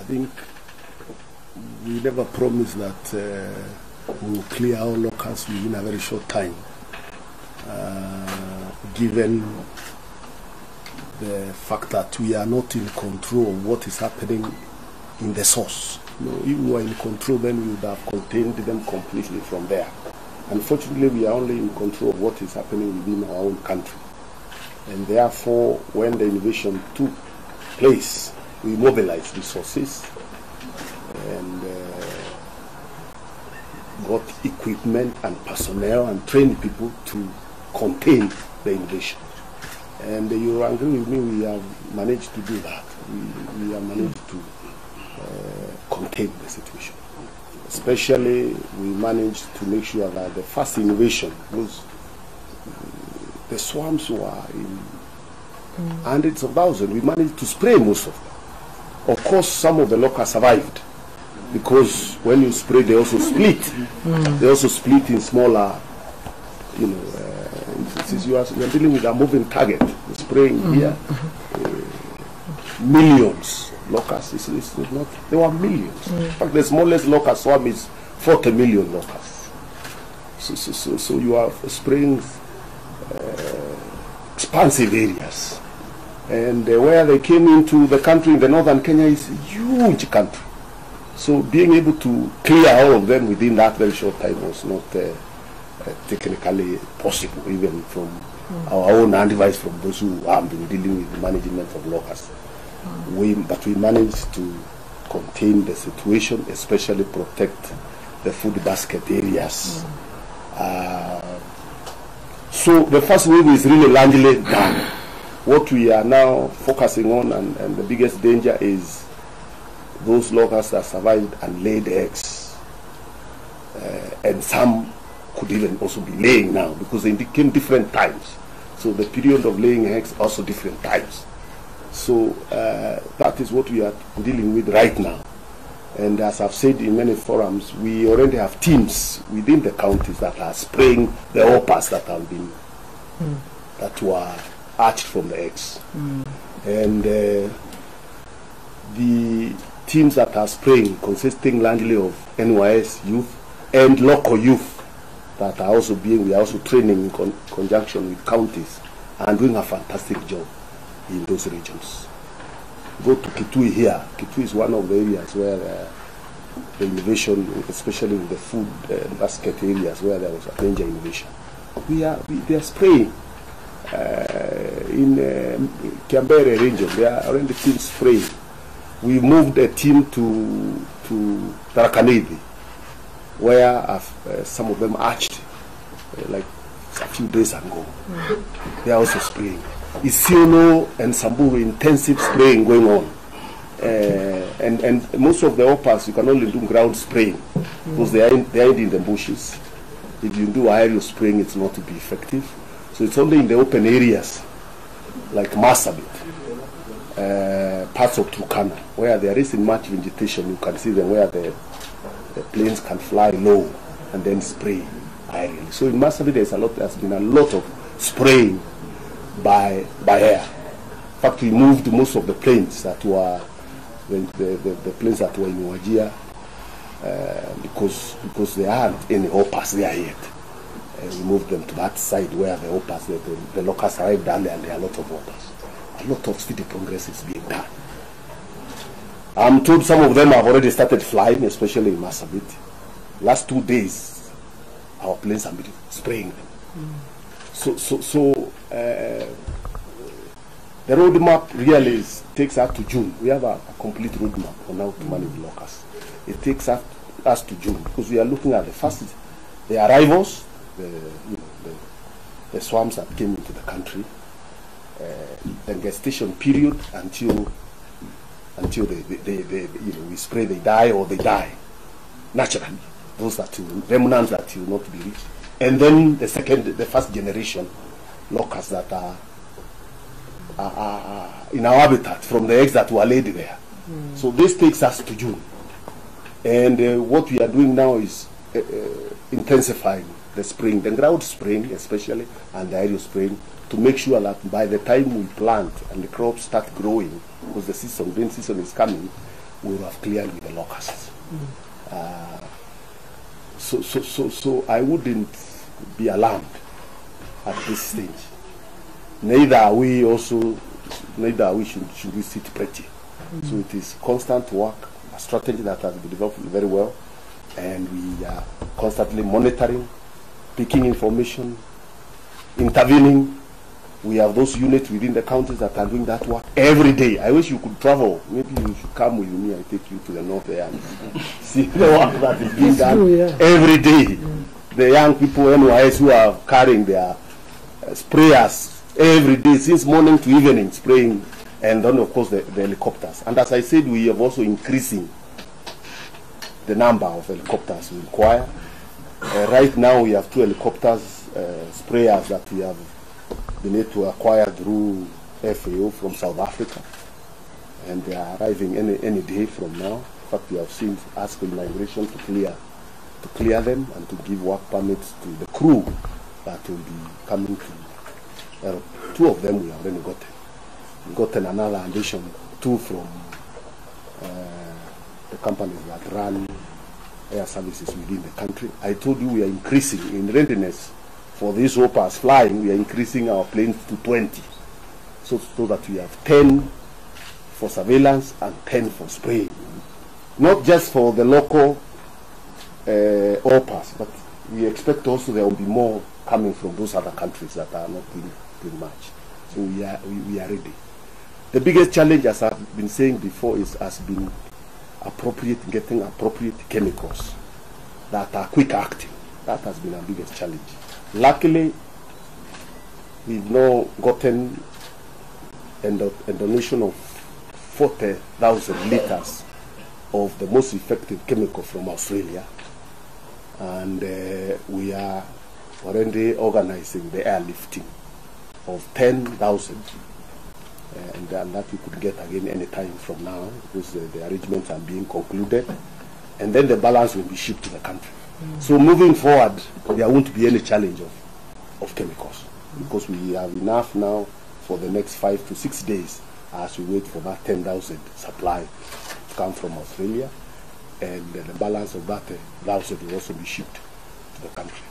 think we never promised that we will clear our locusts within a very short time, given the fact that we are not in control of what is happening in the source. You know, if we were in control, then we would have contained them completely from there. Unfortunately, we are only in control of what is happening within our own country. And therefore, when the invasion took place, we mobilized resources and got equipment and personnel and trained people to contain the invasion. And you agree with me, we have managed to do that. We have managed to contain the situation. Especially, we managed to make sure that the first invasion was, the swarms were in hundreds of thousands. We managed to spray most of them. Of course, some of the locusts survived, because when you spray, they also split. They also split in smaller, you know, since you are dealing with a moving target, spraying here, millions. Locusts, it's not, there were millions. In fact, the smallest locust swarm is 40 million locusts. So you are spraying expansive areas. And where they came into the country in the northern Kenya is a huge country. So being able to clear all of them within that very short time was not technically possible, even from our own advice from those who have been dealing with the management of locusts. But we managed to contain the situation, especially protect the food basket areas. So the first wave is really largely done. What we are now focusing on, and the biggest danger, is those locusts that survived and laid eggs. And some could even also be laying now, because they came different times. So the period of laying eggs also different times. So that is what we are dealing with right now. And as I've said in many forums, we already have teams within the counties that are spraying the hoppers that have been, that were hatched from the eggs. And the teams that are spraying, consisting largely of NYS youth and local youth, that are also we are also training in conjunction with counties, and doing a fantastic job in those regions. Go to Kitui here. Kitui is one of the areas where the innovation, especially in the food basket areas where there was a major innovation. They are spraying in Kiambere region. They are already team spraying. We moved a team to Tarakanedi, where some of them hatched like a few days ago. They are also spraying. Isiolo and Samburu, intensive spraying going on. And most of the hoppers, you can only do ground spraying, because they are in the bushes. If you do aerial spraying, it's not to be effective. So it's only in the open areas, like Marsabit, parts of Turkana, where there isn't much vegetation. You can see them where the planes can fly low and then spray aerially. So in Marsabit, there's been a lot of spraying by air. In fact, we moved most of the planes that were the planes that were in Wajir, because there aren't any hoppers there yet. We moved them to that side where the hoppers, the locusts arrived early, and there are a lot of hoppers. A lot of steady progress is being done. I'm told some of them have already started flying, especially in Marsabit. Last 2 days, our planes have been spraying them. So the roadmap really takes us to June. We have a complete roadmap on how to manage locusts. It takes us to June, because we are looking at the arrivals, the swarms that came into the country, the gestation period until we spray, they die or they die naturally. Those remnants that will not be reached. And then the first generation locusts that are in our habitat from the eggs that were laid there. So this takes us to June. And what we are doing now is intensifying the spraying, the ground spraying especially, and the aerial spraying, to make sure that by the time we plant and the crops start growing, because the green season is coming, we would have cleared with the locusts. So I wouldn't be alarmed at this stage. Neither are we should we sit pretty. So it is constant work, a strategy that has been developed very well, and we are constantly monitoring, picking information, intervening. We have those units within the counties that are doing that work every day. I wish you could travel. Maybe you should come with me and take you to the north there and see the work that is being done every day. The young people NYS who are carrying their sprayers every day, since morning to evening, spraying, and then of course the helicopters. And as I said, we have also increasing the number of helicopters we require. Right now we have 2 helicopters, sprayers that we have been able to acquire through FAO from South Africa, and they are arriving any day from now. In fact, we have seen asking migration to clear them and to give work permits to the crew that will be coming to. 2 of them we have already gotten. We've gotten another addition, 2 from the companies that run air services within the country. I told you we are increasing in readiness for these hoppers flying. We are increasing our planes to 20, so that we have 10 for surveillance and 10 for spraying. Not just for the local hoppers, but we expect also there will be more coming from those other countries that are not doing much. So we are ready. The biggest challenge, as I've been saying before, has been getting appropriate chemicals that are quick acting. That has been our biggest challenge. Luckily, we've now gotten a donation of 40,000 liters of the most effective chemical from Australia, and we are already organizing the airlifting of 10,000, and that we could get again any time from now, because the arrangements are being concluded, and then the balance will be shipped to the country. So moving forward, there won't be any challenge of chemicals, because we have enough now for the next 5 to 6 days as we wait for that 10,000 supply to come from Australia, and the balance of that 1,000 will also be shipped to the country.